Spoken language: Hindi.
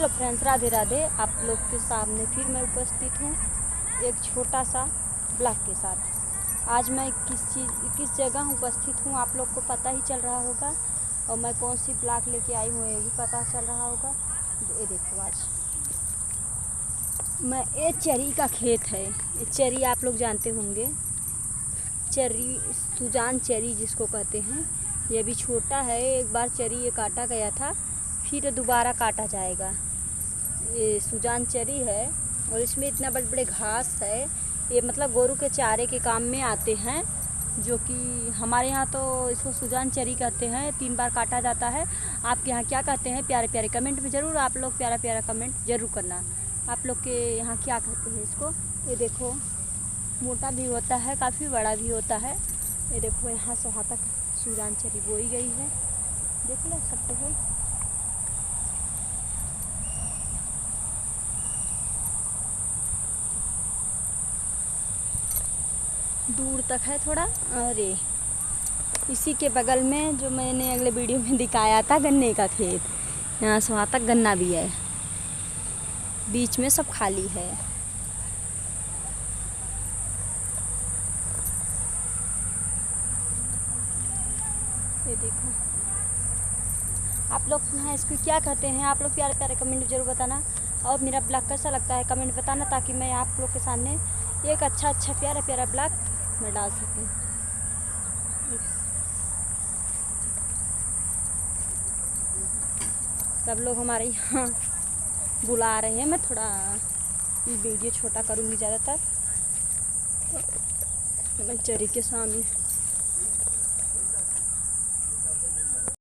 Hello friends, Radhe Radhe. आप लोग के सामने फिर मैं उपस्थित हूँ एक छोटा सा ब्लॉग के साथ। आज मैं किस जगह उपस्थित हूँ आप लोग को पता ही चल रहा होगा, और मैं कौन सी ब्लॉग लेके आई हूँ ये भी पता चल रहा होगा। ये देखो, आज मैं ये चेरी का खेत है। ये चेरी आप लोग जानते होंगे, चेरी सुजान चेरी जिसको कहते हैं। ये भी छोटा है, एक बार चेरी ये काटा गया था, फिर दोबारा काटा जाएगा। ये सुजान चेरी है और इसमें इतना बड़े बड़े घास है। ये मतलब गोरू के चारे के काम में आते हैं, जो कि हमारे यहाँ तो इसको सुजान चेरी कहते हैं। 3 बार काटा जाता है। आपके यहाँ क्या कहते हैं? प्यारे प्यारे कमेंट में ज़रूर आप लोग प्यारा प्यारा कमेंट ज़रूर करना। आप लोग के यहाँ क्या कहते हैं इसको? ये देखो, मोटा भी होता है, काफ़ी बड़ा भी होता है। ये देखो, यहाँ से वहाँ तक सुजान चेरी बोई गई है, देख लो सकते हो। दूर तक है थोड़ा। अरे इसी के बगल में जो मैंने अगले वीडियो में दिखाया था, गन्ने का खेत, यहाँ से वहाँ तक गन्ना भी है, बीच में सब खाली है। ये देखो, आप लोग यहाँ इसको क्या कहते हैं? आप लोग प्यारे प्यारे कमेंट जरूर बताना, और मेरा ब्लॉग कैसा लगता है कमेंट बताना, ताकि मैं आप लोग के सामने एक अच्छा प्यारा प्यारा ब्लॉग मैं डाल सकूँ। सब लोग हमारे यहाँ बुला रहे हैं। मैं थोड़ा ये वीडियो छोटा करूँगी ज़्यादातर। मैं चेरी के सामने